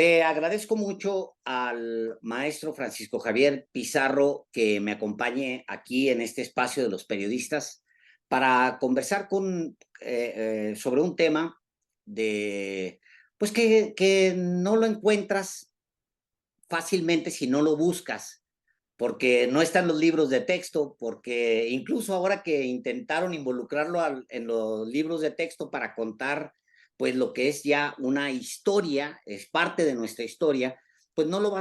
Le agradezco mucho al maestro Francisco Javier Pizarro que me acompañe aquí en este espacio de los periodistas para conversar sobre un tema de, pues que no lo encuentras fácilmente si no lo buscas, porque no están los libros de texto, porque incluso ahora que intentaron involucrarlo en los libros de texto para contar pues lo que es ya una historia, es parte de nuestra historia, pues no lo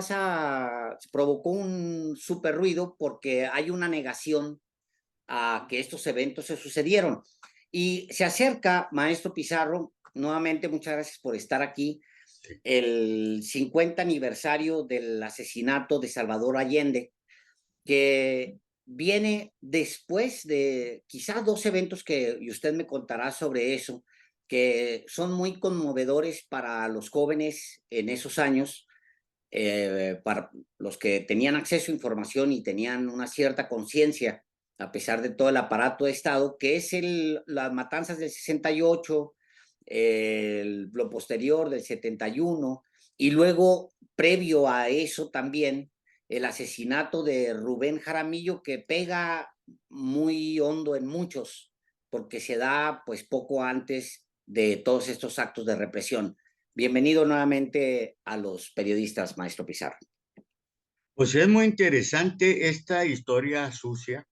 provocó un súper ruido porque hay una negación a que estos eventos se sucedieron. Y se acerca, maestro Pizarro, nuevamente muchas gracias por estar aquí, el 50 aniversario del asesinato de Salvador Allende, que viene después de quizás dos eventos y usted me contará sobre eso, que son muy conmovedores para los jóvenes en esos años, para los que tenían acceso a información y tenían una cierta conciencia, a pesar de todo el aparato de Estado, que es las matanzas del 68, lo posterior del 71, y luego, previo a eso también, el asesinato de Rubén Jaramillo, que pega muy hondo en muchos, porque se da pues poco antes de todos estos actos de represión. Bienvenido nuevamente a los periodistas, maestro Pizarro. Pues es muy interesante esta historia sucia,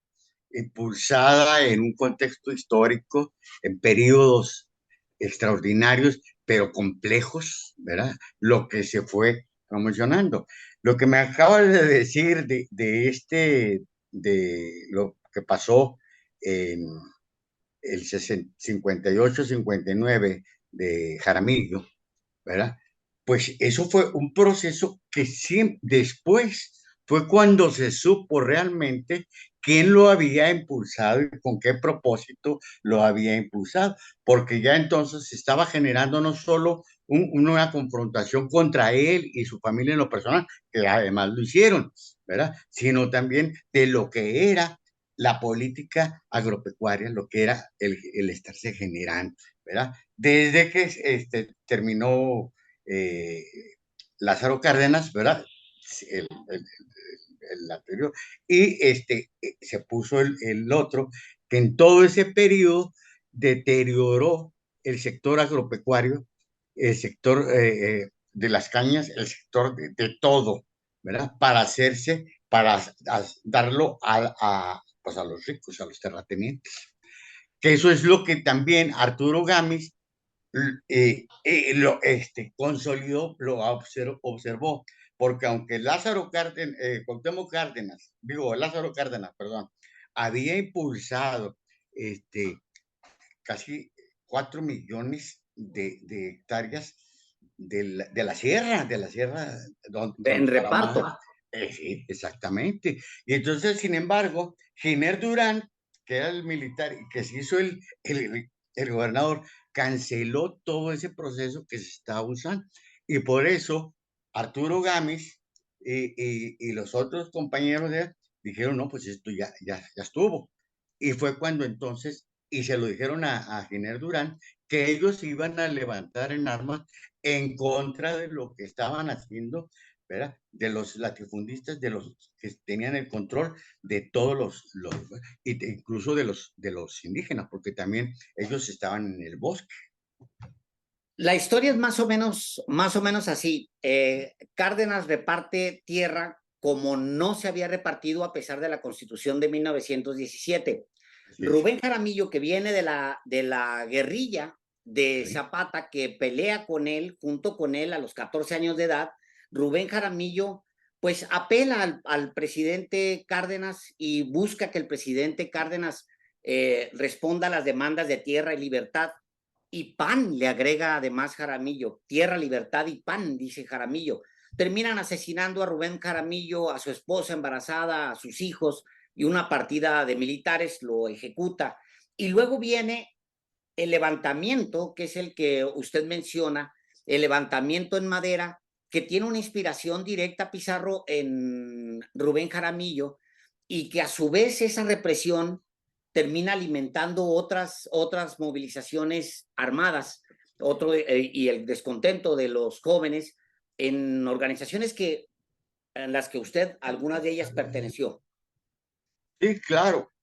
impulsada en un contexto histórico, en periodos extraordinarios, pero complejos, ¿verdad? Lo que se fue promocionando. Lo que me acaba de decir de lo que pasó en el 58-59 de Jaramillo, ¿verdad? Pues eso fue un proceso que siempre, después fue cuando se supo realmente quién lo había impulsado y con qué propósito lo había impulsado, porque ya entonces se estaba generando no solo una confrontación contra él y su familia en lo personal, que además lo hicieron, ¿verdad? Sino también de lo que era la política agropecuaria, lo que era el estarse generando, ¿verdad? Desde que terminó eh, Lázaro Cárdenas, ¿verdad? El, el, el anterior, y se puso el otro, que en todo ese periodo deterioró el sector agropecuario, el sector de las cañas, el sector de todo, ¿verdad? Para darlo pues a los ricos, a los terratenientes. Que eso es lo que también Arturo Gámez consolidó, observó, porque aunque Cuauhtémoc Cárdenas, digo, Lázaro Cárdenas, perdón, había impulsado este, casi 4 millones de hectáreas de la sierra En donde reparto. trabajaba. Sí, exactamente. Y entonces, sin embargo, Giner Durán, que era el militar y que se hizo el gobernador, canceló todo ese proceso que se estaba usando. Y por eso Arturo Gámez y los otros compañeros de él dijeron, no, pues esto ya estuvo. Y fue cuando entonces, y se lo dijeron a Giner Durán, que ellos iban a levantar en armas en contra de lo que estaban haciendo, ¿verdad? De los latifundistas, de los que tenían el control de todos incluso de los indígenas, porque también ellos estaban en el bosque. La historia es más o menos así. Cárdenas reparte tierra como no se había repartido a pesar de la Constitución de 1917. Así es. Rubén Jaramillo, que viene de la guerrilla de Sí. Zapata, que pelea con él, junto con él a los 14 años de edad, Rubén Jaramillo pues apela al presidente Cárdenas y busca que el presidente Cárdenas responda a las demandas de tierra y libertad. Y pan, le agrega además Jaramillo, tierra, libertad y pan, dice Jaramillo. Terminan asesinando a Rubén Jaramillo, a su esposa embarazada, a sus hijos, y una partida de militares lo ejecuta. Y luego viene el levantamiento, que es el que usted menciona, el levantamiento en Madera, que tiene una inspiración directa, Pizarro, en Rubén Jaramillo, y que a su vez esa represión termina alimentando otras movilizaciones armadas, y el descontento de los jóvenes, en organizaciones en las que usted, algunas de ellas perteneció. Sí, claro.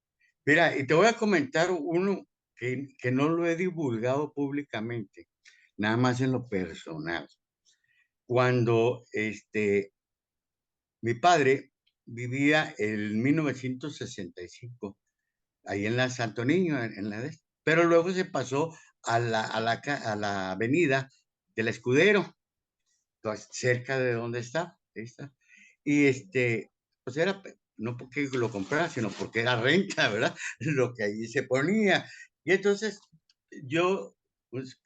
Mira, y te voy a comentar uno que no lo he divulgado públicamente, nada más en lo personal. Cuando mi padre vivía en 1965 ahí en la Santo Niño, en la de, pero luego se pasó a la avenida del Escudero, pues, cerca de donde está, ahí está. Y pues era, no porque lo comprara, sino porque era renta, ¿verdad? Lo que allí se ponía. Y entonces yo, pues,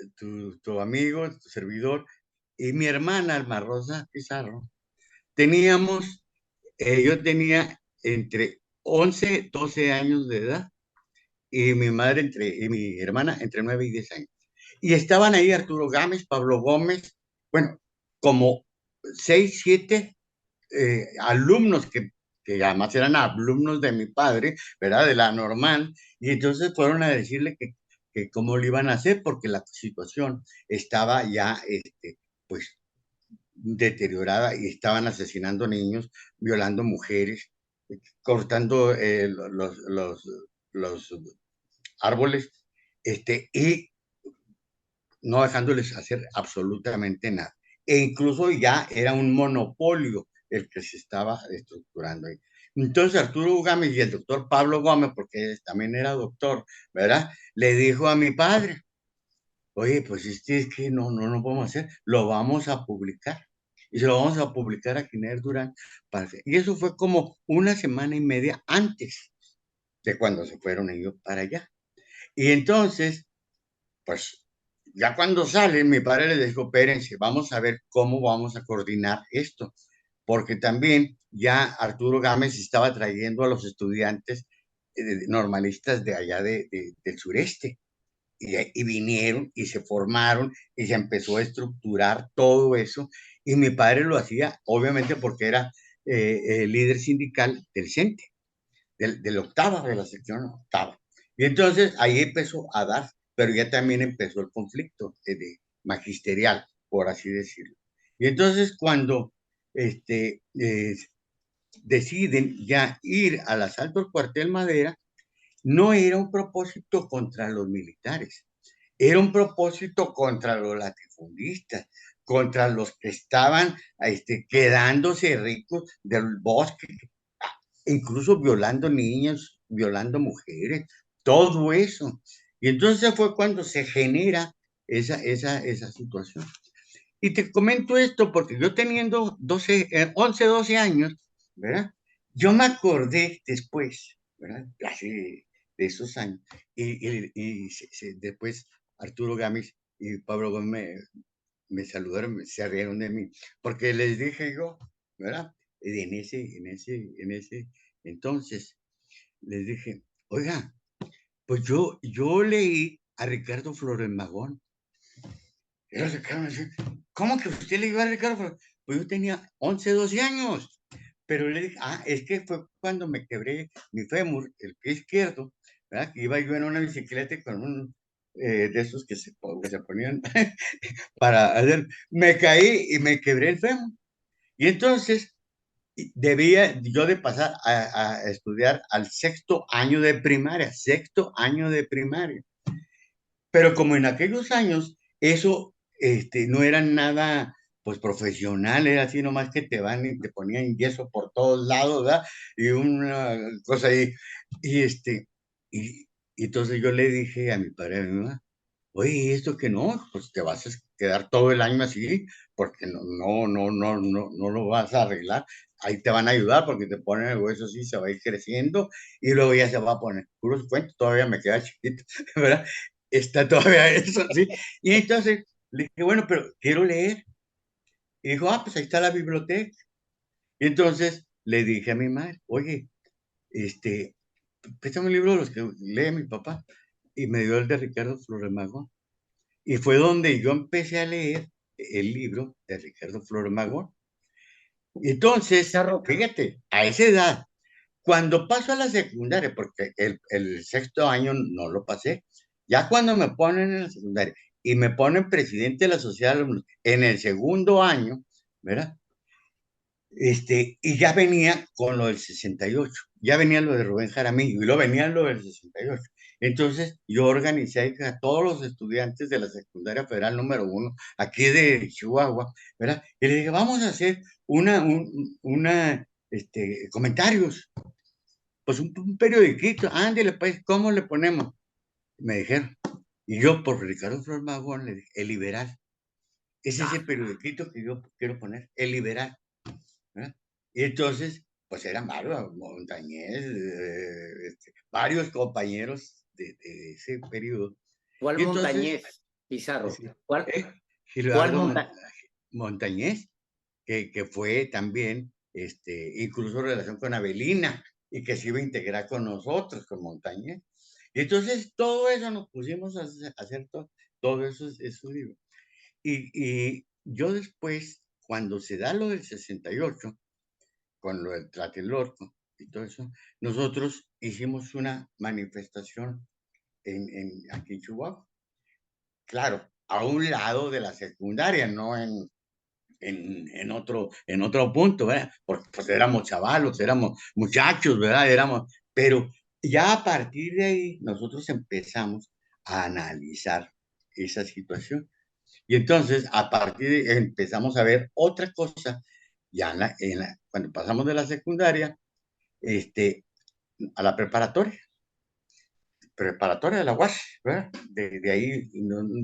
tu amigo, tu servidor, y mi hermana, Alma Rosa Pizarro, teníamos, yo tenía entre 11 12 años de edad, y mi madre y mi hermana entre 9 y 10 años. Y estaban ahí Arturo Gámez, Pablo Gómez, bueno, como 6 7 alumnos que además eran alumnos de mi padre, ¿verdad? De la normal, y entonces fueron a decirle que cómo lo iban a hacer porque la situación estaba ya, pues, deteriorada y estaban asesinando niños, violando mujeres, cortando los árboles, y no dejándoles hacer absolutamente nada. E incluso ya era un monopolio el que se estaba estructurando ahí. Entonces Arturo Gámez y el doctor Pablo Gómez, porque también era doctor, ¿verdad? Le dijo a mi padre, oye, pues es que no podemos hacer, lo vamos a publicar. Y se lo vamos a publicar a Giner Durán. Y eso fue como una semana y media antes de cuando se fueron ellos para allá. Y entonces, pues ya cuando salen, mi padre les dijo, espérense, vamos a ver cómo vamos a coordinar esto, porque también ya Arturo Gámez estaba trayendo a los estudiantes normalistas de allá del sureste, y vinieron y se formaron y se empezó a estructurar todo eso, y mi padre lo hacía, obviamente, porque era el líder sindical del CENTE, del octava, de la sección octava. Y entonces ahí empezó a dar, pero ya también empezó el conflicto magisterial, por así decirlo. Y entonces cuando este, eh, deciden ya ir al asalto al cuartel Madera, no era un propósito contra los militares, era un propósito contra los latifundistas, contra los que estaban quedándose ricos del bosque, incluso violando niños, violando mujeres, todo eso. Y entonces fue cuando se genera esa situación. Y te comento esto porque yo teniendo 11, 12 años, ¿verdad? Yo me acordé después, ¿verdad? Hace de esos años. Después Arturo Gámez y Pablo Gómez me saludaron, se rieron de mí, porque les dije yo, ¿verdad? En ese entonces, les dije, oiga, pues yo leí a Ricardo Flores Magón. Y ellos se quedaron así, ¿cómo que usted leyó a Ricardo Flores? Pues yo tenía 11 12 años. Pero le dije, es que fue cuando me quebré mi fémur, el pie izquierdo, ¿verdad? Que iba yo en una bicicleta con un de esos que se ponían para hacer, me caí y me quebré el fémur. Y entonces debía yo de pasar a estudiar al sexto año de primaria. Pero como en aquellos años eso no era nada pues profesional, era así nomás que te van y te ponían yeso por todos lados, ¿verdad? Y una cosa ahí. Y y, y entonces yo le dije a mi padre, a mi mamá, oye, esto que no, pues te vas a quedar todo el año así, porque no lo vas a arreglar. Ahí te van a ayudar porque te ponen el hueso así, se va a ir creciendo y luego ya se va a poner. Puros cuentos, todavía me queda chiquito, ¿verdad? Está todavía eso, ¿sí? Y entonces le dije, bueno, pero quiero leer. Y dijo, pues ahí está la biblioteca. Y entonces le dije a mi madre, oye, préstame un libro de los que lee mi papá. Y me dio el de Ricardo Flores Magón. Y fue donde yo empecé a leer el libro de Ricardo Flores Magón. Y entonces, Pizarro, fíjate, a esa edad, cuando paso a la secundaria, porque el sexto año no lo pasé, ya cuando me ponen en la secundaria y me ponen presidente de la sociedad de alumnos en el segundo año, ¿verdad? Y ya venía con lo del 68, ya venía lo de Rubén Jaramillo y lo venía lo del 68. Entonces yo organicé a todos los estudiantes de la secundaria federal número 1, aquí de Chihuahua, ¿verdad? Y le dije, vamos a hacer comentarios, pues un periodiquito, ándale, pues, ¿cómo le ponemos? Me dijeron, y yo por Ricardo Flores Magón le dije, El Liberal. Ese es el periodiquito que yo quiero poner, El Liberal. ¿Eh? Y entonces, pues eran varios, Montañez, varios compañeros de ese periodo. ¿Cuál Y entonces, Montañez, Pizarro? sí, ¿Cuál, ¿eh? cuál Gildardo Montañez? Montañez, que fue también, incluso en relación con Avelina, y que se iba a integrar con nosotros, con Montañez. Y entonces, todo eso nos pusimos a hacer todo eso, esos libros. Y yo después, cuando se da lo del 68, con lo del Tlatelolco y todo eso, nosotros hicimos una manifestación aquí en Chihuahua. Claro, a un lado de la secundaria, no en otro punto, ¿verdad? Porque pues éramos chavalos, éramos muchachos, ¿verdad? Pero ya a partir de ahí nosotros empezamos a analizar esa situación. Y entonces, a partir de empezamos a ver otra cosa, ya cuando pasamos de la secundaria, a la preparatoria de la UAS, ¿verdad? De ahí,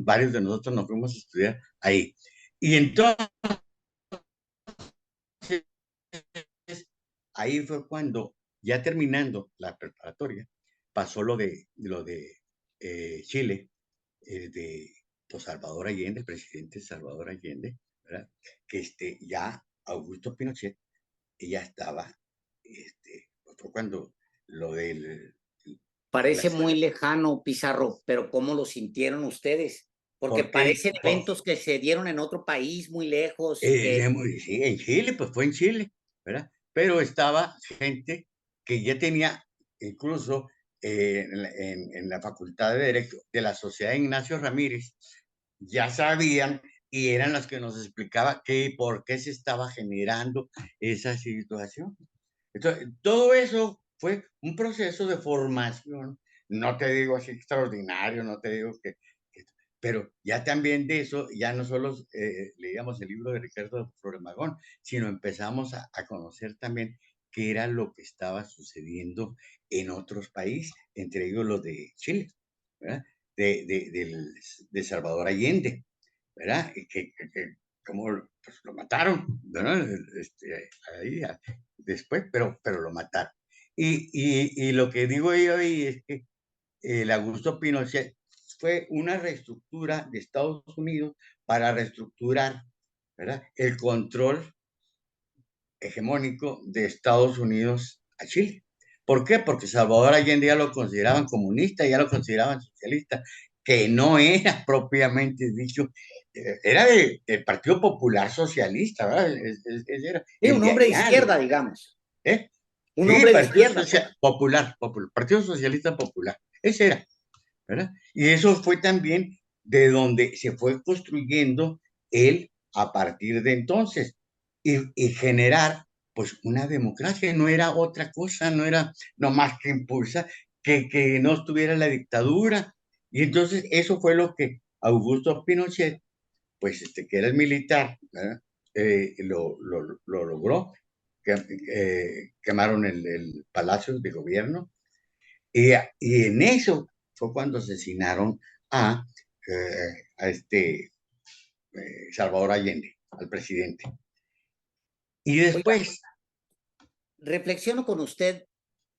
varios de nosotros nos fuimos a estudiar ahí. Y entonces, ahí fue cuando, ya terminando la preparatoria, pasó lo de Chile, de pues, Salvador Allende, el presidente Salvador Allende, ¿verdad? Que ya Augusto Pinochet, ya estaba, pues, fue cuando lo del Parece las, muy lejano, Pizarro, pero ¿cómo lo sintieron ustedes? Porque porque parecen eventos que se dieron en otro país muy lejos, sí, en Chile, pues fue en Chile, ¿verdad? Pero estaba gente que ya tenía, incluso en la Facultad de Derecho de la Sociedad Ignacio Ramírez, ya sabían y eran los que nos explicaban por qué se estaba generando esa situación. Entonces, todo eso fue un proceso de formación, no te digo así extraordinario, no te digo pero ya también de eso, ya no solo leíamos el libro de Ricardo Flores Magón, sino empezamos a conocer también qué era lo que estaba sucediendo en otros países, entre ellos los de Chile, ¿verdad? De Salvador Allende, ¿verdad? Como pues, lo mataron, ¿verdad? Ahí, después, pero lo mataron. Y lo que digo yo ahí es que el Augusto Pinochet fue una reestructura de Estados Unidos para reestructurar, ¿verdad?, el control hegemónico de Estados Unidos a Chile. ¿Por qué? Porque Salvador Allende ya lo consideraban comunista, ya lo consideraban socialista, que no era propiamente dicho, era del Partido Popular Socialista, ¿verdad? Era el un de hombre de allá, izquierda, digamos, ¿eh? un Sí, hombre de Partido izquierda, Social, Popular, Partido Socialista Popular, ese era, ¿verdad? Y eso fue también de donde se fue construyendo él a partir de entonces y generar pues una democracia, no era otra cosa, no era nomás que impulsar, que no estuviera la dictadura. Y entonces eso fue lo que Augusto Pinochet, pues que era el militar, ¿verdad? Lo logró, que, quemaron el Palacio de Gobierno y en eso fue cuando asesinaron a Salvador Allende, al presidente. Y oiga, después, reflexiono con usted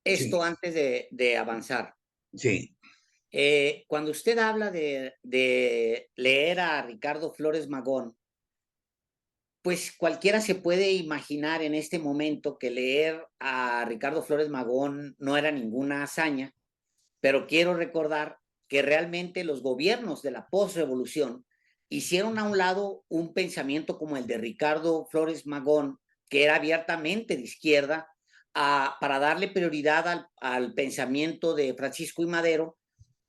esto sí, antes de avanzar. sí, Cuando usted habla de leer a Ricardo Flores Magón, pues cualquiera se puede imaginar en este momento que leer a Ricardo Flores Magón no era ninguna hazaña, pero quiero recordar que realmente los gobiernos de la postrevolución hicieron a un lado un pensamiento como el de Ricardo Flores Magón, que era abiertamente de izquierda, para darle prioridad al pensamiento de Francisco I. Madero,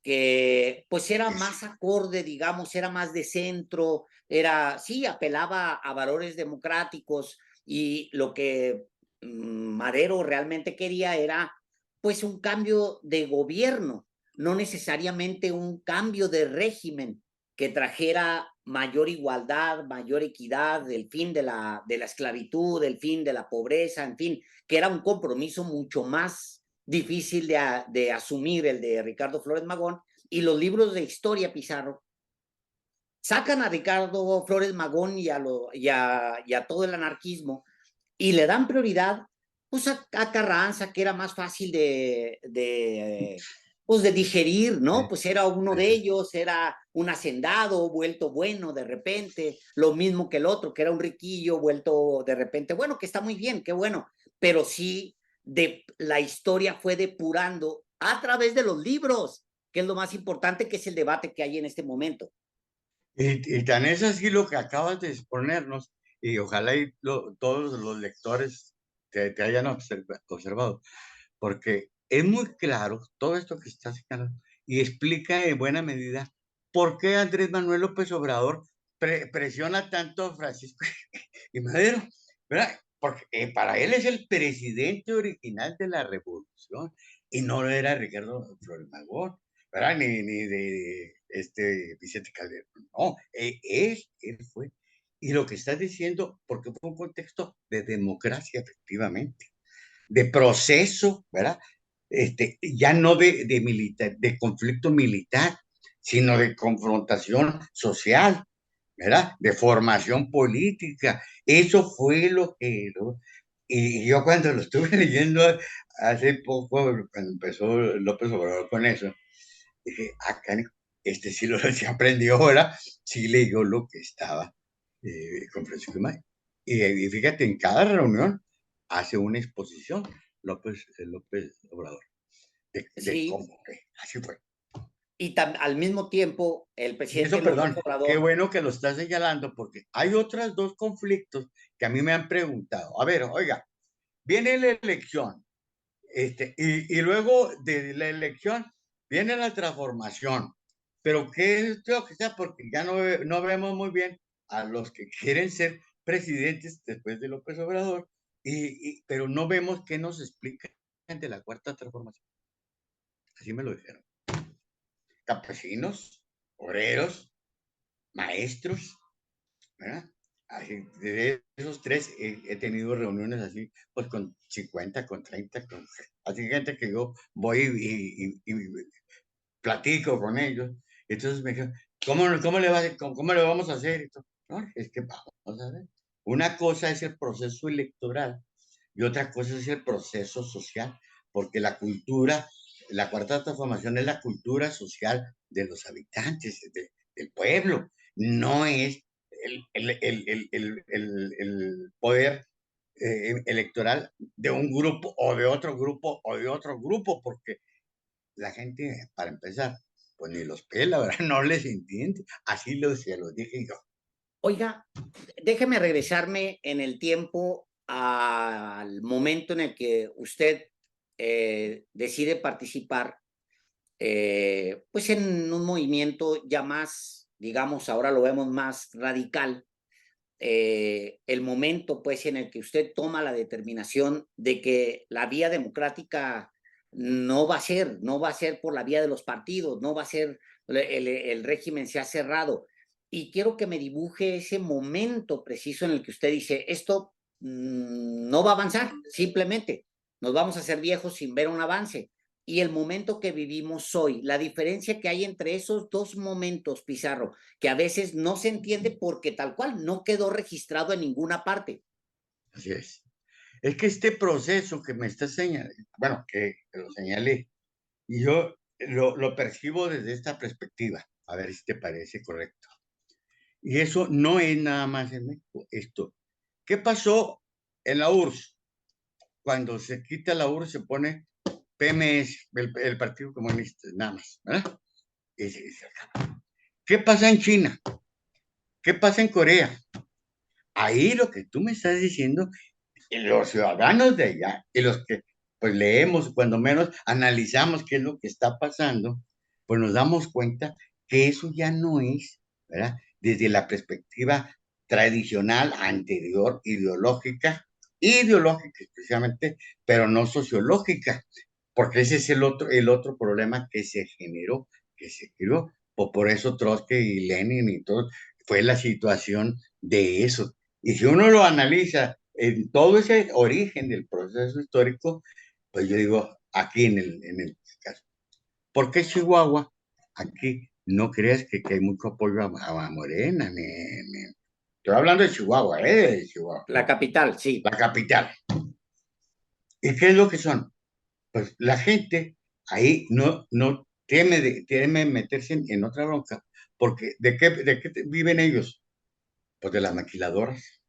que pues era Es- más acorde, digamos, era más de centro, era, sí, apelaba a valores democráticos y lo que Madero realmente quería era pues un cambio de gobierno, no necesariamente un cambio de régimen que trajera mayor igualdad, mayor equidad, el fin de la esclavitud, el fin de la pobreza, en fin, que era un compromiso mucho más difícil de asumir el de Ricardo Flores Magón, y los libros de historia, Pizarro, sacan a Ricardo Flores Magón y a todo el anarquismo y le dan prioridad pues a Carranza, que era más fácil pues de digerir, ¿no? Pues era uno de ellos, era un hacendado vuelto bueno de repente, lo mismo que el otro, que era un riquillo vuelto de repente, bueno, que está muy bien, qué bueno, pero sí la historia fue depurando a través de los libros, que es lo más importante, que es el debate que hay en este momento. y tan es así lo que acabas de exponernos, y ojalá todos los lectores te hayan observado, porque es muy claro todo esto que estás señalando y explica en buena medida por qué Andrés Manuel López Obrador presiona tanto a Francisco y Madero, ¿verdad? Porque para él es el presidente original de la revolución y no era Ricardo Flores Magón, ¿verdad? Ni de Vicente Calderón, no, él fue. Y lo que estás diciendo, porque fue un contexto de democracia, efectivamente, de proceso, ¿verdad? Ya no de militar, de conflicto militar, sino de confrontación social, ¿verdad? De formación política. Eso fue lo que... Y yo cuando lo estuve leyendo hace poco, cuando empezó López Obrador con eso, dije, acá, sí lo se aprendió ahora, sí leyó lo que estaba con Francisco May. Y fíjate, en cada reunión hace una exposición López Obrador de Sí, cómo que así fue. y al mismo tiempo el Y presidente eso, López perdón, qué Obrador. bueno que lo estás señalando, porque hay otros dos conflictos que a mí me han preguntado. A ver, oiga, viene la elección, y luego de la elección viene la transformación. Pero ¿qué es lo que sea? Porque ya no vemos muy bien a los que quieren ser presidentes después de López Obrador, pero no vemos qué nos explican de la cuarta transformación. Así me lo dijeron. Campesinos, obreros, maestros, ¿verdad? Así, de esos tres he tenido reuniones así, pues con 50, con 30, así gente que yo voy y platico con ellos. Entonces me dijeron, ¿cómo le vamos a hacer esto? No, es que vamos a ver. Una cosa es el proceso electoral y otra cosa es el proceso social, porque la cultura, la cuarta transformación es la cultura social de los habitantes, del pueblo, no es el poder electoral de un grupo o de otro grupo o de otro grupo, porque la gente, para empezar, pues ni los pela, ¿verdad? No les entiende. Se los dije yo. Oiga, déjeme regresarme en el tiempo al momento en el que usted decide participar, pues en un movimiento ya más, digamos, ahora lo vemos más radical, el momento pues en el que usted toma la determinación de que la vía democrática no va a ser por la vía de los partidos, no va a ser, el régimen se ha cerrado. Y quiero que me dibuje ese momento preciso en el que usted dice, esto no va a avanzar, simplemente nos vamos a hacer viejos sin ver un avance. Y el momento que vivimos hoy, la diferencia que hay entre esos dos momentos, Pizarro, que a veces no se entiende porque tal cual no quedó registrado en ninguna parte. Así es. Es que este proceso que me está señalando, bueno, que lo señalé, y yo lo percibo desde esta perspectiva, a ver si te parece correcto. Y eso no es nada más en México. ¿Qué pasó en la URSS? Cuando se quita la URSS se pone PMS, el Partido Comunista, nada más, ¿verdad? Se acaba. ¿Qué pasa en China? ¿Qué pasa en Corea? Ahí lo que tú me estás diciendo, y los ciudadanos de allá, y los que pues leemos, cuando menos analizamos qué es lo que está pasando, pues nos damos cuenta que eso ya no es, ¿verdad? Desde la perspectiva tradicional, anterior, ideológica especialmente, pero no sociológica, porque ese es el otro problema que se generó, que se creó. Por eso Trotsky y Lenin y todo, fue la situación de eso. Y si uno lo analiza en todo ese origen del proceso histórico, pues yo digo, aquí en el caso, ¿por qué Chihuahua? Aquí no creas que hay mucho apoyo a Morena, estoy hablando de Chihuahua, de Chihuahua, La capital, sí. la capital. ¿Y qué es lo que son? Pues la gente ahí no teme meterse en otra bronca, porque ¿de qué viven ellos? Pues de las maquiladoras,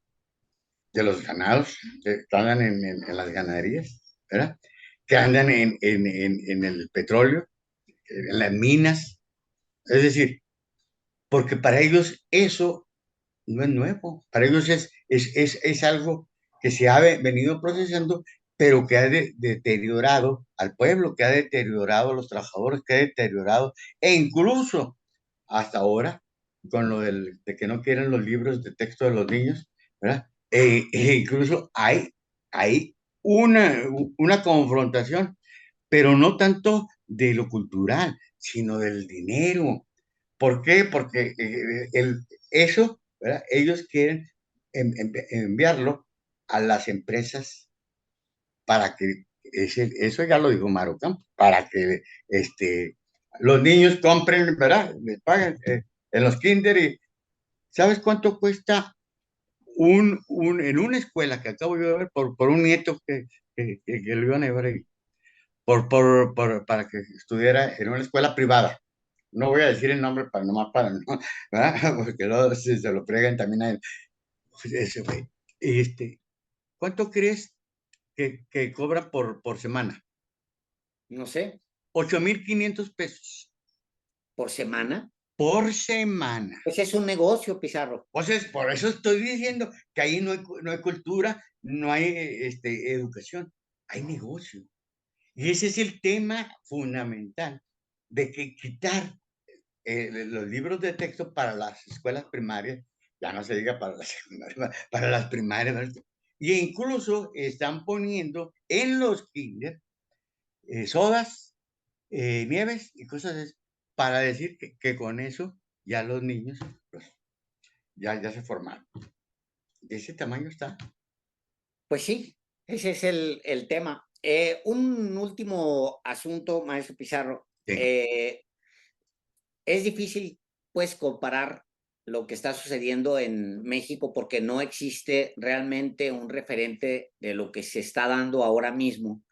de los ganados que andan en las ganaderías, ¿verdad? Que andan en el petróleo, en las minas, es decir, porque para ellos eso no es nuevo, para ellos es algo que se ha venido procesando, pero que ha deteriorado al pueblo, que ha deteriorado a los trabajadores, que ha deteriorado, e incluso hasta ahora, con lo de que no quieren los libros de texto de los niños, ¿verdad? Incluso hay una confrontación, pero no tanto de lo cultural, sino del dinero. ¿Por qué? Porque eso, ¿verdad? Ellos quieren enviarlo a las empresas para que, eso ya lo dijo Maru Campos, para que los niños compren, ¿verdad? Les paguen en los kinder. Y ¿sabes cuánto cuesta en una escuela que acabo yo de ver por un nieto que lo iban a llevar ahí? Para que estudiara en una escuela privada. No voy a decir el nombre para nomás para no, ¿verdad? Porque luego se lo fregan también a él. Pues ese fue. ¿Cuánto crees que cobra por semana? No sé, 8,500 pesos por semana. por semana. Pues es un negocio, Pizarro. Entonces, por eso estoy diciendo que ahí no hay cultura, no hay educación, hay negocio. Y ese es el tema fundamental de que quitar los libros de texto para las escuelas primarias, ya no se diga para las secundarias, para las primarias, ¿verdad? Y incluso están poniendo en los kinder sodas, nieves y cosas así, para decir que con eso ya los niños pues, ya se formaron. De ese tamaño está. Pues sí, ese es el tema. Un último asunto, maestro Pizarro. Sí. Es difícil, pues, comparar lo que está sucediendo en México porque no existe realmente un referente de lo que se está dando ahora mismo,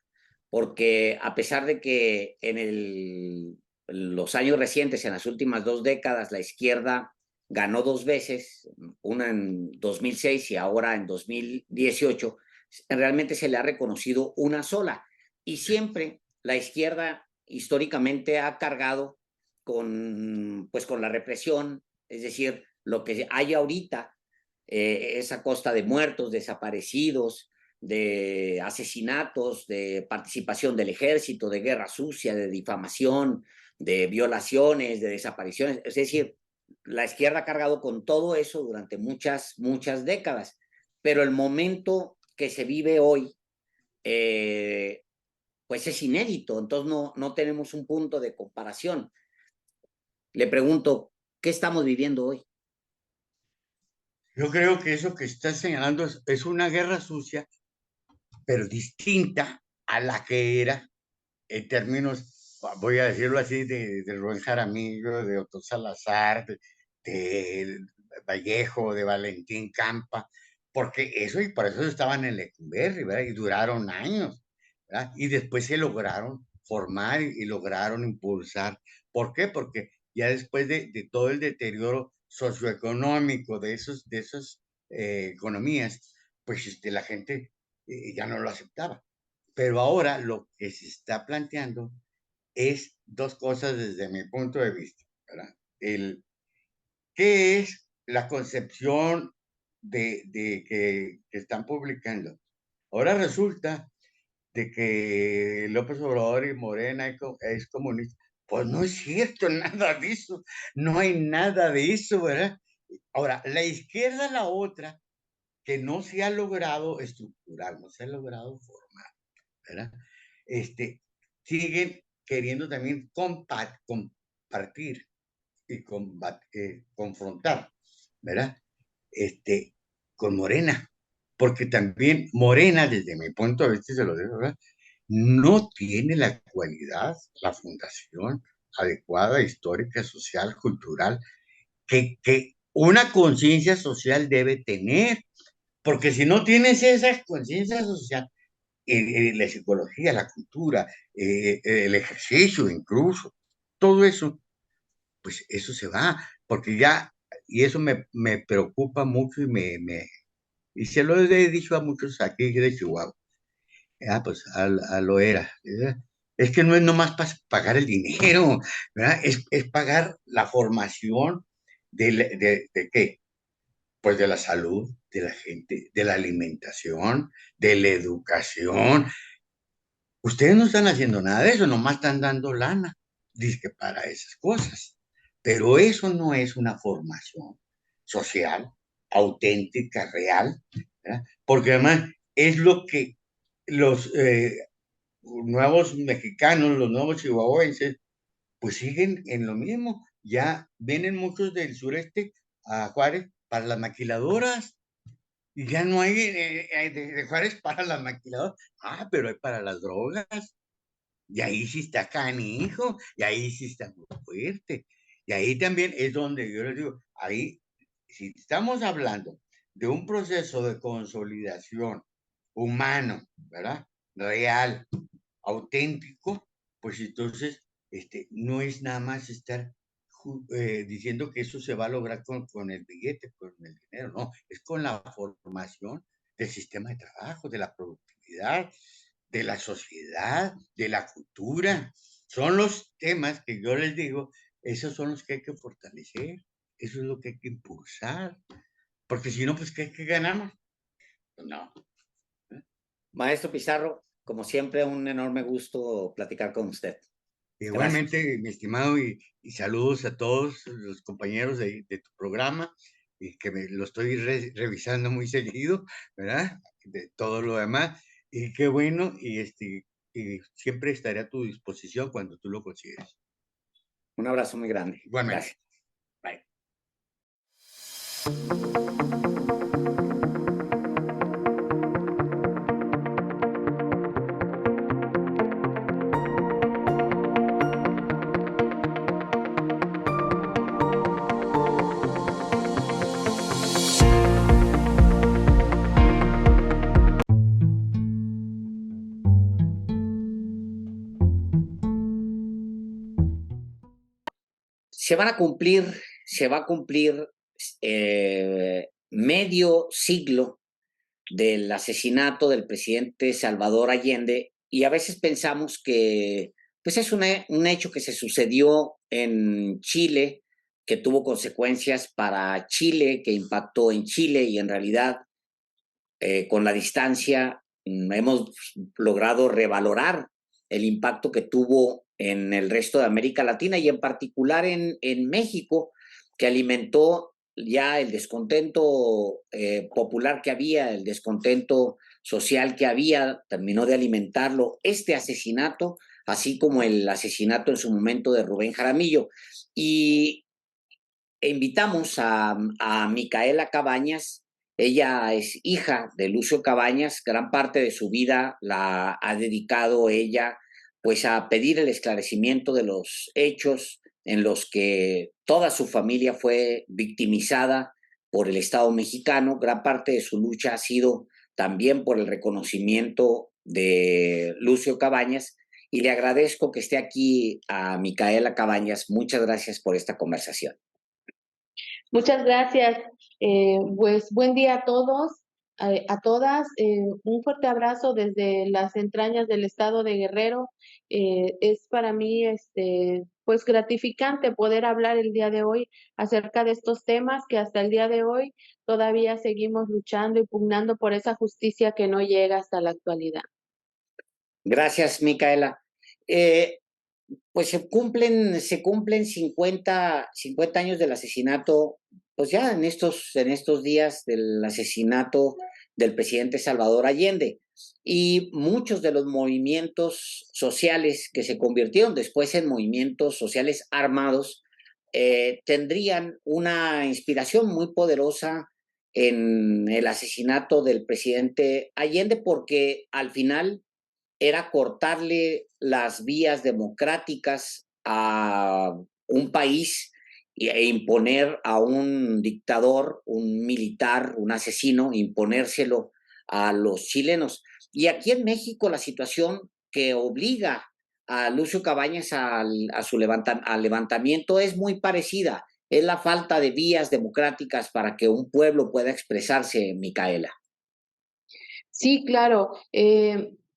porque a pesar de que en los años recientes, en las últimas 2 décadas, la izquierda ganó 2 veces, una en 2006 y ahora en 2018, realmente se le ha reconocido una sola. Y siempre la izquierda históricamente ha cargado pues, con la represión, es decir, lo que hay ahorita es a costa de muertos, desaparecidos, de asesinatos, de participación del ejército, de guerra sucia, de difamación, de violaciones, de desapariciones. Es decir, la izquierda ha cargado con todo eso durante muchas, muchas décadas, pero el momento que se vive hoy, eh, pues es inédito, entonces no tenemos un punto de comparación. Le pregunto, ¿qué estamos viviendo hoy? Yo creo que eso que estás señalando es una guerra sucia, pero distinta a la que era en términos, voy a decirlo así, de Rubén Jaramillo, de Otto Salazar, de Vallejo, de Valentín Campa, porque eso y por eso estaban en Lecumberri, ¿verdad? Y duraron años, ¿verdad? Y después se lograron formar y lograron impulsar. ¿Por qué? Porque ya después de todo el deterioro socioeconómico de esas economías, pues la gente ya no lo aceptaba. Pero ahora lo que se está planteando es dos cosas desde mi punto de vista, ¿verdad? ¿Qué es la concepción de que están publicando? Ahora resulta de que López Obrador y Morena es comunista. Pues no es cierto, nada de eso, no hay nada de eso, ¿verdad? Ahora, la izquierda, la otra, que no se ha logrado estructurar, no se ha logrado formar, ¿verdad? Este, siguen queriendo también compartir y confrontar, ¿verdad? Este, con Morena, porque también Morena, desde mi punto de vista, se lo digo, ¿verdad? No tiene la cualidad, la fundación adecuada, histórica, social, cultural, que una conciencia social debe tener, porque si no tienes esa conciencia social, la psicología, la cultura, el ejercicio incluso, todo eso, pues eso se va, porque ya, y eso me preocupa mucho y se lo he dicho a muchos aquí de Chihuahua. Ah, pues a lo era, ¿verdad? Es que no es nomás para pagar el dinero, ¿verdad? Es pagar la formación de qué, pues de la salud de la gente, de la alimentación, de la educación. Ustedes no están haciendo nada de eso, nomás están dando lana, dice para esas cosas. Pero eso no es una formación social, auténtica, real, ¿verdad? Porque además es lo que los nuevos mexicanos, los nuevos chihuahuenses, pues siguen en lo mismo. Ya vienen muchos del sureste a Juárez para las maquiladoras y ya no hay de Juárez para las maquiladoras. Ah, pero hay para las drogas. Y ahí sí está canijo, y ahí sí está muy fuerte. Y ahí también es donde yo les digo, ahí, si estamos hablando de un proceso de consolidación humano, ¿verdad? Real, auténtico, pues entonces no es nada más estar diciendo que eso se va a lograr con el billete, con el dinero, no, es con la formación del sistema de trabajo, de la productividad, de la sociedad, de la cultura. Son los temas que yo les digo, esos son los que hay que fortalecer, eso es lo que hay que impulsar, porque si no, pues ¿qué ganamos? Pues no. Maestro Pizarro, como siempre, un enorme gusto platicar con usted. Gracias. Igualmente, mi estimado, y saludos a todos los compañeros de tu programa, y que lo estoy revisando muy seguido, ¿verdad? De todo lo demás, y qué bueno, y siempre estaré a tu disposición cuando tú lo consideres. Un abrazo muy grande. Igualmente. Gracias. Bye. Se va a cumplir medio siglo del asesinato del presidente Salvador Allende y a veces pensamos que pues es un hecho que se sucedió en Chile, que tuvo consecuencias para Chile, que impactó en Chile y en realidad con la distancia hemos logrado revalorar el impacto que tuvo en el resto de América Latina y en particular en México, que alimentó ya el descontento popular que había, el descontento social que había, terminó de alimentarlo este asesinato, así como el asesinato en su momento de Rubén Jaramillo. Y invitamos a Micaela Cabañas. Ella es hija de Lucio Cabañas, gran parte de su vida la ha dedicado ella pues a pedir el esclarecimiento de los hechos en los que toda su familia fue victimizada por el Estado mexicano. Gran parte de su lucha ha sido también por el reconocimiento de Lucio Cabañas y le agradezco que esté aquí a Micaela Cabañas. Muchas gracias por esta conversación. Muchas gracias. Pues buen día a todos, a todas. Un fuerte abrazo desde las entrañas del estado de Guerrero. Es para mí, pues gratificante poder hablar el día de hoy acerca de estos temas que hasta el día de hoy todavía seguimos luchando y pugnando por esa justicia que no llega hasta la actualidad. Gracias, Micaela. Pues se cumplen 50 años del asesinato, pues ya en estos días del asesinato del presidente Salvador Allende. Y muchos de los movimientos sociales que se convirtieron después en movimientos sociales armados tendrían una inspiración muy poderosa en el asesinato del presidente Allende, porque al final era cortarle las vías democráticas a un país e imponer a un dictador, un militar, un asesino, imponérselo a los chilenos. Y aquí en México la situación que obliga a Lucio Cabañas al levantamiento es muy parecida. Es la falta de vías democráticas para que un pueblo pueda expresarse, Micaela. Sí, claro.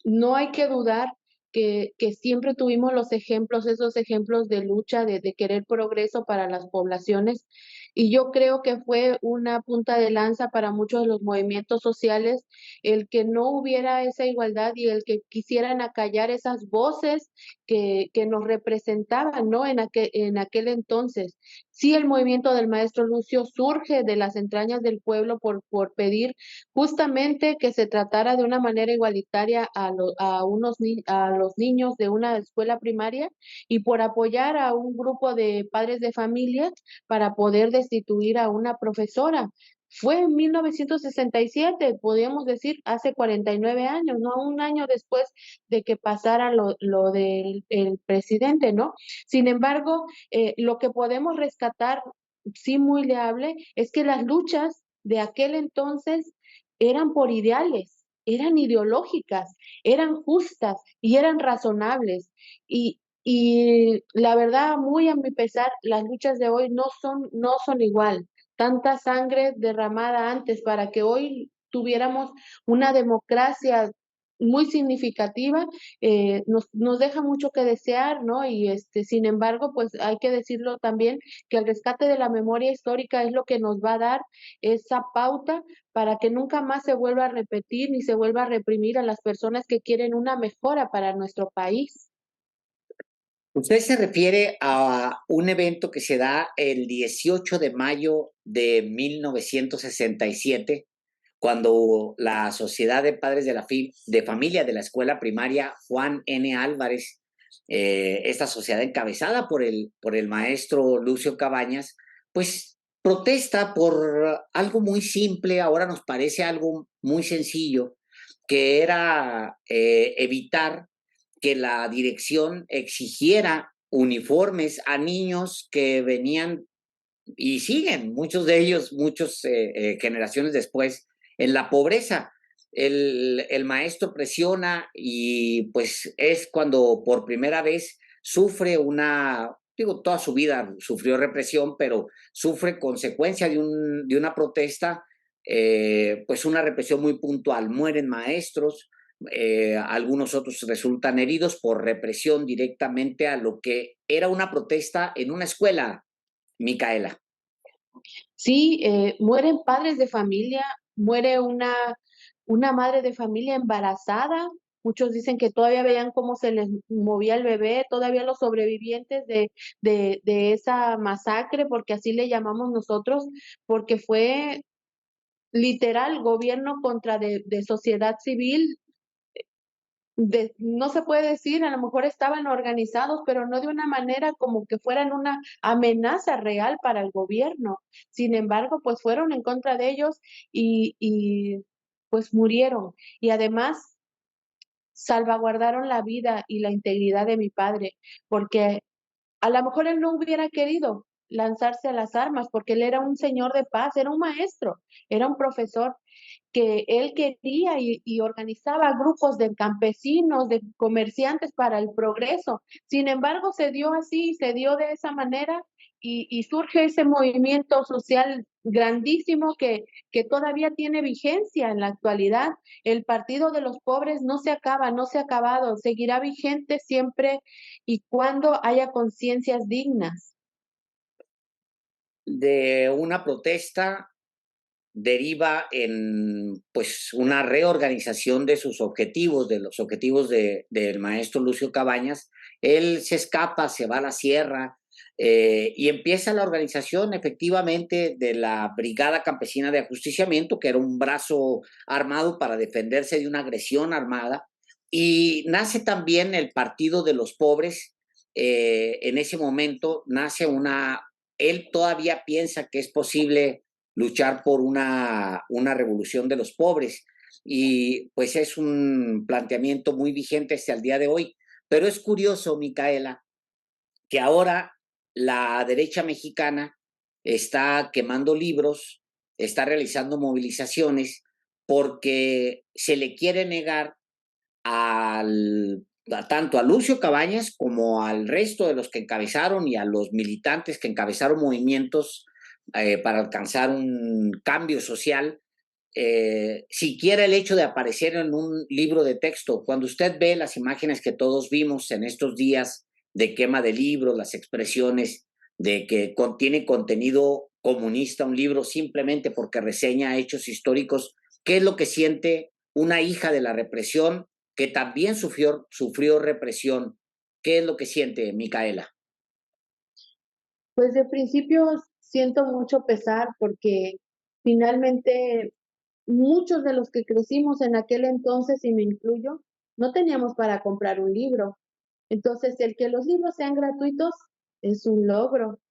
No hay que dudar que siempre tuvimos los ejemplos, esos ejemplos de lucha, de querer progreso para las poblaciones. Y yo creo que fue una punta de lanza para muchos de los movimientos sociales el que no hubiera esa igualdad y el que quisieran acallar esas voces que nos representaban, ¿no? En aquel entonces. Sí, el movimiento del maestro Lucio surge de las entrañas del pueblo por pedir justamente que se tratara de una manera igualitaria a los niños de una escuela primaria y por apoyar a un grupo de padres de familia para poder destituir a una profesora. Fue en 1967, podríamos decir, hace 49 años, ¿no? Un año después de que pasara lo del el presidente, ¿no? Sin embargo, lo que podemos rescatar, sí, muy leable, es que las luchas de aquel entonces eran por ideales, eran ideológicas, eran justas y eran razonables. Y la verdad, muy a mi pesar, las luchas de hoy no son igual. Tanta sangre derramada antes para que hoy tuviéramos una democracia muy significativa, nos deja mucho que desear, ¿no? Y sin embargo, pues hay que decirlo también que el rescate de la memoria histórica es lo que nos va a dar esa pauta para que nunca más se vuelva a repetir ni se vuelva a reprimir a las personas que quieren una mejora para nuestro país. Usted se refiere a un evento que se da el 18 de mayo de 1967, cuando la Sociedad de Padres de Familia de la Escuela Primaria Juan N. Álvarez, esta sociedad encabezada por el maestro Lucio Cabañas, pues protesta por algo muy simple, ahora nos parece algo muy sencillo, que era evitar que la dirección exigiera uniformes a niños que venían y siguen, muchos de ellos, muchas generaciones después, en la pobreza. El maestro presiona y pues es cuando por primera vez sufre digo, toda su vida sufrió represión, pero sufre consecuencia de una protesta, pues una represión muy puntual. Mueren maestros, algunos otros resultan heridos por represión directamente a lo que era una protesta en una escuela, Micaela. Sí, mueren padres de familia, muere una madre de familia embarazada. Muchos dicen que todavía veían cómo se les movía el bebé, todavía los sobrevivientes de esa masacre, porque así le llamamos nosotros, porque fue literal gobierno contra de sociedad civil. No se puede decir, a lo mejor estaban organizados, pero no de una manera como que fueran una amenaza real para el gobierno. Sin embargo, pues fueron en contra de ellos y pues murieron. Y además salvaguardaron la vida y la integridad de mi padre, porque a lo mejor él no hubiera querido lanzarse a las armas, porque él era un señor de paz, era un maestro, era un profesor que él quería y organizaba grupos de campesinos, de comerciantes para el progreso. Sin embargo, se dio así, se dio de esa manera y surge ese movimiento social grandísimo que todavía tiene vigencia en la actualidad. El Partido de los Pobres no se acaba, no se ha acabado, seguirá vigente siempre y cuando haya conciencias dignas. De una protesta deriva en pues una reorganización de sus objetivos, de los objetivos del maestro Lucio Cabañas, Él se escapa, se va a la sierra y empieza la organización efectivamente de la Brigada Campesina de Ajusticiamiento, que era un brazo armado para defenderse de una agresión armada. Y nace también el Partido de los Pobres. En ese momento nace él todavía piensa que es posible luchar por una revolución de los pobres. Y pues es un planteamiento muy vigente hasta el día de hoy. Pero es curioso, Micaela, que ahora la derecha mexicana está quemando libros, está realizando movilizaciones porque se le quiere negar tanto a Lucio Cabañas como al resto de los que encabezaron y a los militantes que encabezaron movimientos para alcanzar un cambio social, siquiera el hecho de aparecer en un libro de texto. Cuando usted ve las imágenes que todos vimos en estos días de quema de libros, las expresiones de que contiene contenido comunista un libro simplemente porque reseña hechos históricos, ¿qué es lo que siente una hija de la represión que también sufrió represión? ¿Qué es lo que siente, Micaela? Pues de principio siento mucho pesar porque finalmente muchos de los que crecimos en aquel entonces, y me incluyo, no teníamos para comprar un libro. Entonces, el que los libros sean gratuitos es un logro,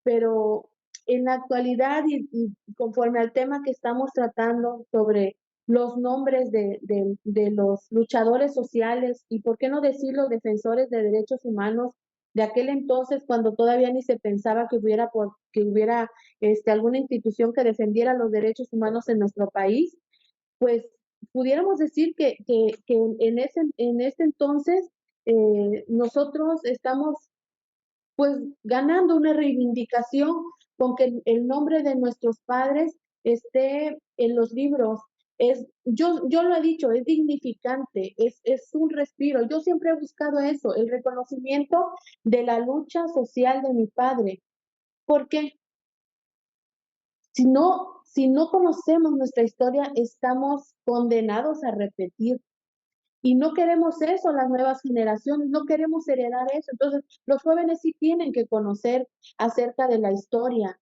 pero en la actualidad y conforme al tema que estamos tratando sobre los nombres de los luchadores sociales y, por qué no decirlo, defensores de derechos humanos de aquel entonces, cuando todavía ni se pensaba que hubiera alguna institución que defendiera los derechos humanos en nuestro país, pues pudiéramos decir que en ese entonces nosotros estamos pues ganando una reivindicación con que el nombre de nuestros padres esté en los libros. Yo lo he dicho, es dignificante, es un respiro. Yo siempre he buscado eso, el reconocimiento de la lucha social de mi padre. Porque si no conocemos nuestra historia, estamos condenados a repetir. Y no queremos eso, las nuevas generaciones, no queremos heredar eso. Entonces, los jóvenes sí tienen que conocer acerca de la historia.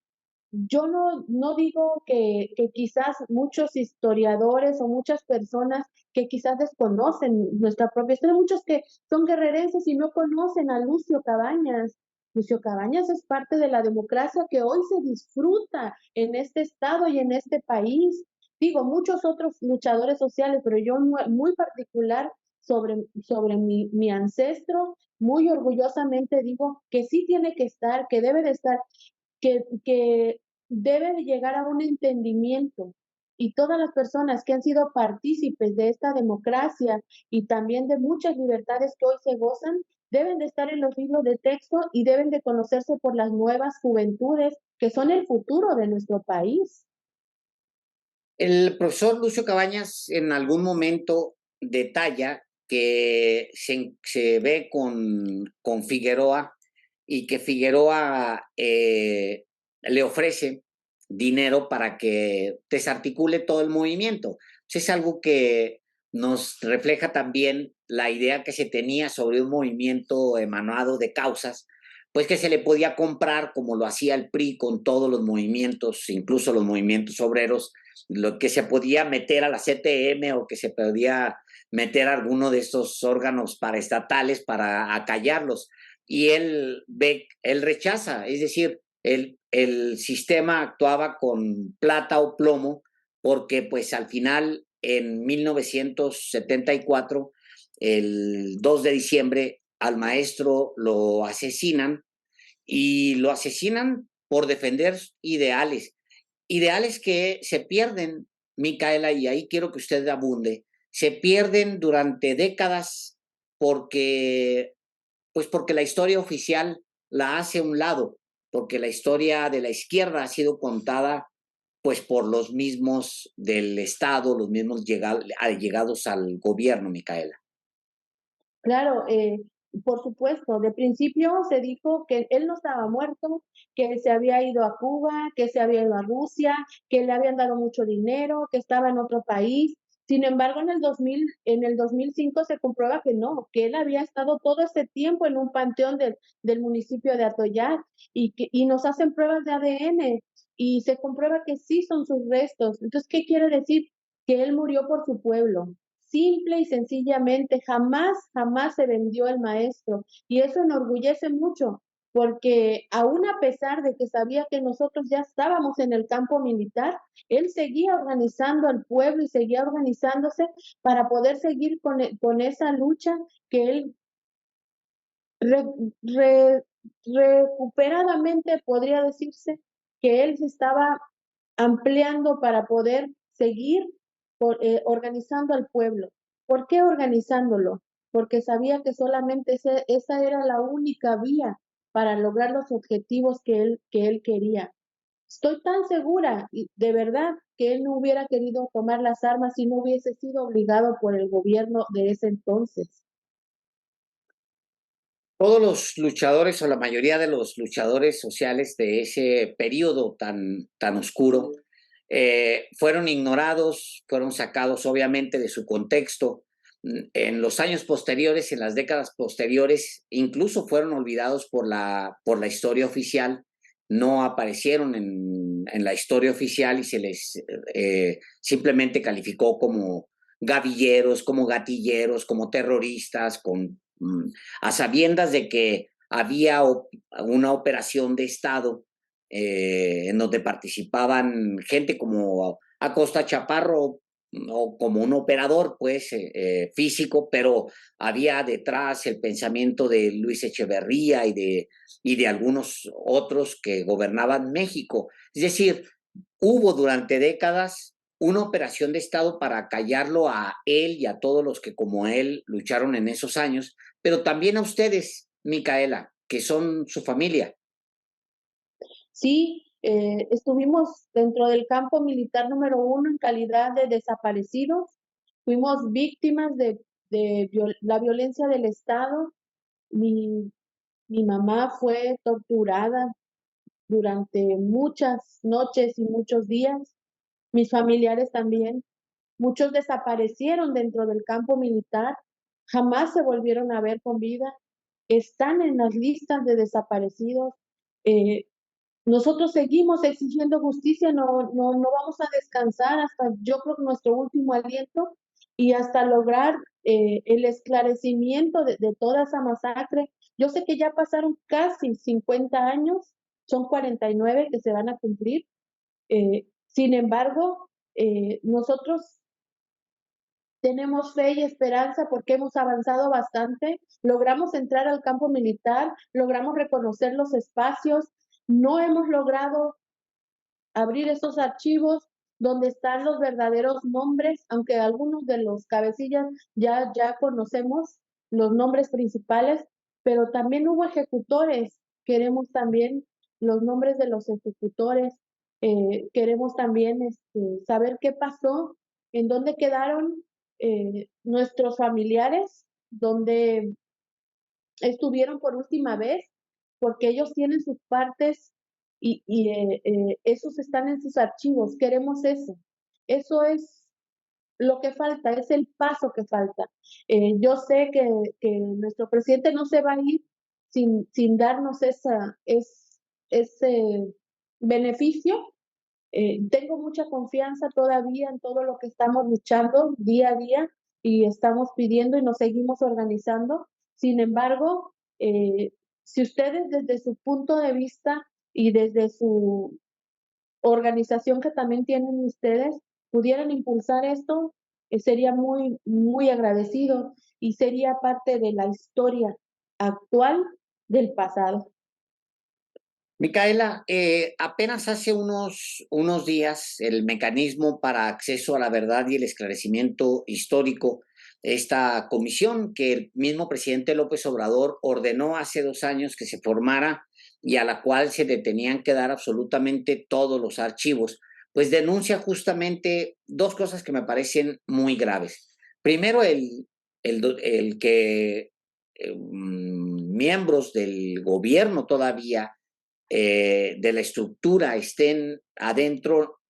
Yo no digo que quizás muchos historiadores o muchas personas que quizás desconocen nuestra propia historia, muchos que son guerrerenses y no conocen a Lucio Cabañas. Lucio Cabañas es parte de la democracia que hoy se disfruta en este estado y en este país. Digo, muchos otros luchadores sociales, pero yo muy particular sobre mi ancestro, muy orgullosamente digo que sí tiene que estar, que debe de estar, que debe de llegar a un entendimiento. Y todas las personas que han sido partícipes de esta democracia y también de muchas libertades que hoy se gozan, deben de estar en los libros de texto y deben de conocerse por las nuevas juventudes que son el futuro de nuestro país. El profesor Lucio Cabañas en algún momento detalla que se ve con Figueroa y que Figueroa le ofrece dinero para que desarticule todo el movimiento. Es algo que nos refleja también la idea que se tenía sobre un movimiento emanado de causas, pues que se le podía comprar como lo hacía el PRI con todos los movimientos, incluso los movimientos obreros, lo que se podía meter a la CTM o que se podía meter a alguno de estos órganos paraestatales para acallarlos. Y él rechaza, es decir, el sistema actuaba con plata o plomo porque pues al final en 1974, el 2 de diciembre, al maestro lo asesinan y lo asesinan por defender ideales, ideales que se pierden, Micaela, y ahí quiero que usted abunde, se pierden durante décadas porque, pues porque la historia oficial la hace a un lado, porque la historia de la izquierda ha sido contada pues por los mismos del Estado, los mismos allegados al gobierno, Micaela. Claro, por supuesto, de principio se dijo que él no estaba muerto, que se había ido a Cuba, que se había ido a Rusia, que le habían dado mucho dinero, que estaba en otro país. Sin embargo, en el 2005 se comprueba que no, que él había estado todo ese tiempo en un panteón del municipio de Atoyac y nos hacen pruebas de ADN y se comprueba que sí son sus restos. Entonces, ¿qué quiere decir? Que él murió por su pueblo. Simple y sencillamente, jamás se vendió el maestro. Y eso enorgullece mucho, porque aún a pesar de que sabía que nosotros ya estábamos en el campo militar, él seguía organizando al pueblo y seguía organizándose para poder seguir con esa lucha que él re, re, recuperadamente podría decirse que él se estaba ampliando para poder seguir organizando al pueblo. ¿Por qué organizándolo? Porque sabía que solamente esa era la única vía para lograr los objetivos que él quería. Estoy tan segura, de verdad, que él no hubiera querido tomar las armas si no hubiese sido obligado por el gobierno de ese entonces. Todos los luchadores o la mayoría de los luchadores sociales de ese periodo tan oscuro fueron ignorados, fueron sacados obviamente de su contexto. En los años posteriores, en las décadas posteriores, incluso fueron olvidados por la historia oficial, no aparecieron en la historia oficial y se les simplemente calificó como gavilleros, como gatilleros, como terroristas, a sabiendas de que había una operación de Estado en donde participaban gente como Acosta Chaparro, o como un operador pues físico, pero había detrás el pensamiento de Luis Echeverría y de algunos otros que gobernaban México. Es decir, hubo durante décadas una operación de Estado para callarlo a él y a todos los que como él lucharon en esos años, pero también a ustedes, Micaela, que son su familia. Sí, estuvimos dentro del campo militar número 1 en calidad de desaparecidos. Fuimos víctimas de la violencia del Estado. Mi, mi mamá fue torturada durante muchas noches y muchos días. Mis familiares también. Muchos desaparecieron dentro del campo militar. Jamás se volvieron a ver con vida. Están en las listas de desaparecidos. Eh, Nosotros seguimos exigiendo justicia, no vamos a descansar hasta, yo creo, nuestro último aliento y hasta lograr el esclarecimiento de toda esa masacre. Yo sé que ya pasaron casi 50 años, son 49 que se van a cumplir. Sin embargo, nosotros tenemos fe y esperanza porque hemos avanzado bastante, logramos entrar al campo militar, logramos reconocer los espacios, no hemos logrado abrir esos archivos donde están los verdaderos nombres, aunque algunos de los cabecillas ya conocemos los nombres principales, pero también hubo ejecutores. Queremos también los nombres de los ejecutores. Queremos también saber qué pasó, en dónde quedaron nuestros familiares, dónde estuvieron por última vez, porque ellos tienen sus partes y esos están en sus archivos. Queremos eso. Eso es lo que falta, es el paso que falta. Yo sé que nuestro presidente no se va a ir sin darnos ese beneficio. Tengo mucha confianza todavía en todo lo que estamos luchando día a día y estamos pidiendo y nos seguimos organizando. Sin embargo, si ustedes desde su punto de vista y desde su organización que también tienen ustedes pudieran impulsar esto, sería muy agradecido y sería parte de la historia actual del pasado. Micaela, apenas hace unos días el mecanismo para acceso a la verdad y el esclarecimiento histórico, esta comisión que el mismo presidente López Obrador ordenó hace 2 años que se formara y a la cual se le tenían que dar absolutamente todos los archivos, pues denuncia justamente dos cosas que me parecen muy graves. Primero, el que miembros del gobierno todavía de la estructura estén adentro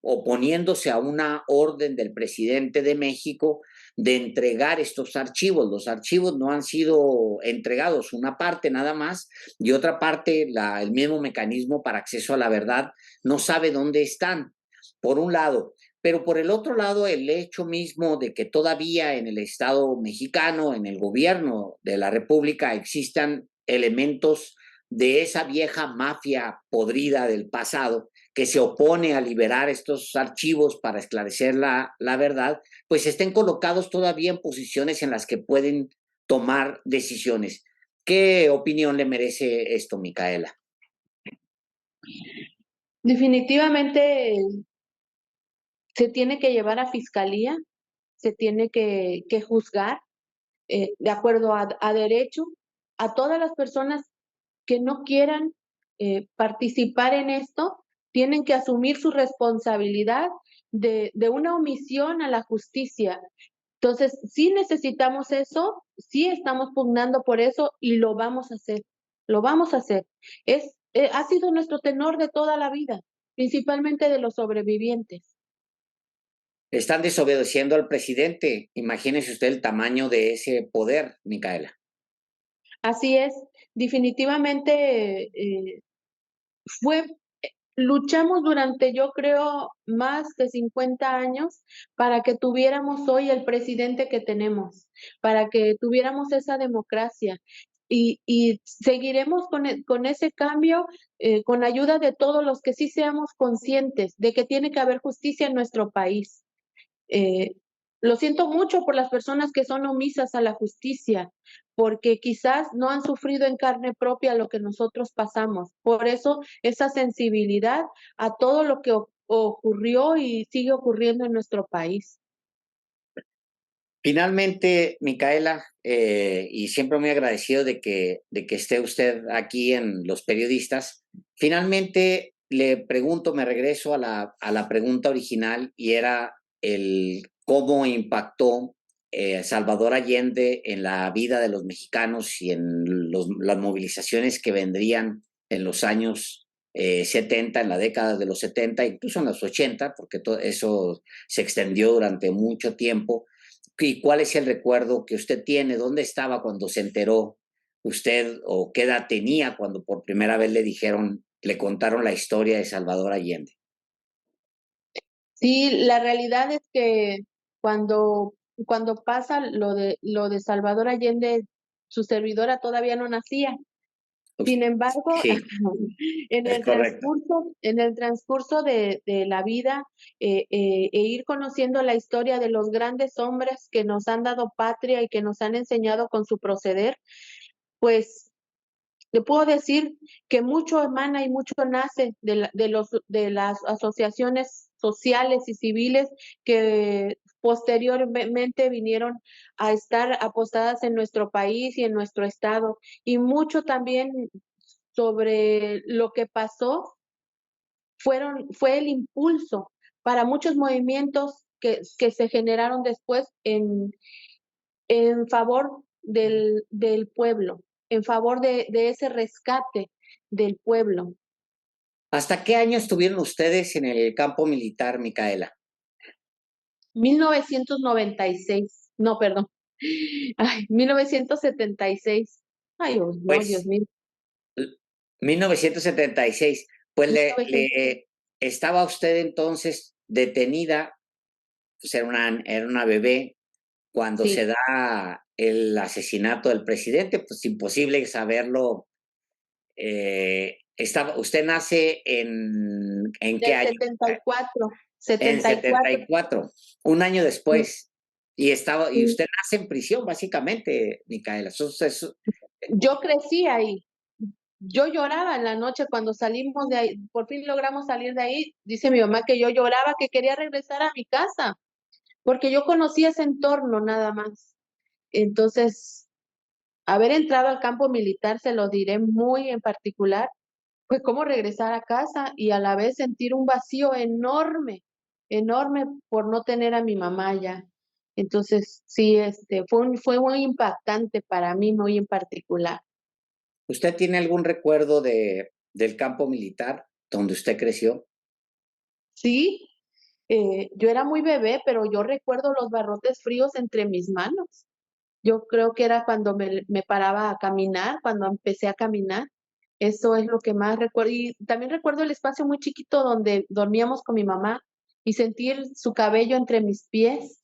oponiéndose a una orden del presidente de México de entregar estos archivos. Los archivos no han sido entregados, una parte nada más, y otra parte, el mismo mecanismo para acceso a la verdad, no sabe dónde están, por un lado. Pero por el otro lado, el hecho mismo de que todavía en el Estado mexicano, en el gobierno de la República, existan elementos de esa vieja mafia podrida del pasado que se opone a liberar estos archivos para esclarecer la verdad, pues estén colocados todavía en posiciones en las que pueden tomar decisiones. ¿Qué opinión le merece esto, Micaela? Definitivamente se tiene que llevar a fiscalía, se tiene que juzgar de acuerdo a derecho a todas las personas que no quieran participar en esto, tienen que asumir su responsabilidad de una omisión a la justicia. Entonces, sí necesitamos eso, sí estamos pugnando por eso y lo vamos a hacer, lo vamos a hacer. Ha sido nuestro tenor de toda la vida, principalmente de los sobrevivientes. Están desobedeciendo al presidente. Imagínese usted el tamaño de ese poder, Micaela. Así es, definitivamente luchamos durante, yo creo, más de 50 años para que tuviéramos hoy el presidente que tenemos, para que tuviéramos esa democracia. Y seguiremos con ese cambio con ayuda de todos los que sí seamos conscientes de que tiene que haber justicia en nuestro país. Eh, lo siento mucho por las personas que son omisas a la justicia, porque quizás no han sufrido en carne propia lo que nosotros pasamos. Por eso esa sensibilidad a todo lo que ocurrió y sigue ocurriendo en nuestro país. Finalmente, Micaela, y siempre muy agradecido de que esté usted aquí en Los Periodistas, finalmente le pregunto, me regreso a la pregunta original y era el cómo impactó Salvador Allende en la vida de los mexicanos y en las movilizaciones que vendrían en los años 70, en la década de los 70, incluso en los 80, porque todo eso se extendió durante mucho tiempo. ¿Y cuál es el recuerdo que usted tiene? ¿Dónde estaba cuando se enteró usted o qué edad tenía cuando por primera vez le contaron la historia de Salvador Allende? Sí, la realidad es que cuando pasa lo de Salvador Allende, su servidora todavía no nacía. Sin embargo, Sí, en es el correcto. transcurso de la vida e ir conociendo la historia de los grandes hombres que nos han dado patria y que nos han enseñado con su proceder, pues le puedo decir que mucho emana y mucho nace de las asociaciones sociales y civiles que posteriormente vinieron a estar apostadas en nuestro país y en nuestro estado. Y mucho también sobre lo que pasó fue el impulso para muchos movimientos que se generaron después en favor del pueblo, en favor de ese rescate del pueblo. ¿Hasta qué año estuvieron ustedes en el campo militar, Micaela? 1996, no, perdón, ay, 1976. Ay, oh, no, Dios Pues mío. 1976. Pues 1900. estaba usted entonces detenida, pues era una bebé, cuando Sí, se da el asesinato del presidente, pues imposible saberlo. ¿Usted nace en qué del año? 74, En 74. 74, un año Sí, después. Y sí. usted nace en prisión, básicamente, Micaela. Yo crecí ahí. Yo lloraba en la noche cuando salimos de ahí, por fin logramos salir de ahí. Dice mi mamá que yo lloraba, que quería regresar a mi casa, porque yo conocía ese entorno nada más. Entonces, haber entrado al campo militar, se lo diré muy en particular, fue como regresar a casa y a la vez sentir un vacío enorme, enorme por no tener a mi mamá ya. Entonces, sí, fue muy impactante para mí, muy en particular. ¿Usted tiene algún recuerdo del campo militar donde usted creció? Sí, yo era muy bebé, pero yo recuerdo los barrotes fríos entre mis manos. Yo creo que era cuando me paraba a caminar, cuando empecé a caminar. Eso es lo que más recuerdo. Y también recuerdo el espacio muy chiquito donde dormíamos con mi mamá y sentir su cabello entre mis pies.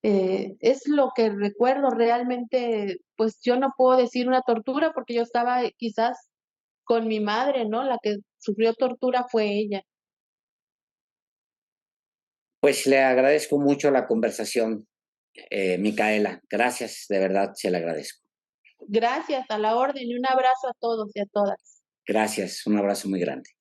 Es lo que recuerdo realmente, pues yo no puedo decir una tortura porque yo estaba quizás con mi madre, ¿no? La que sufrió tortura fue ella. Pues le agradezco mucho la conversación, Micaela. Gracias, de verdad, se le agradezco. Gracias, a la orden y un abrazo a todos y a todas. Gracias, un abrazo muy grande.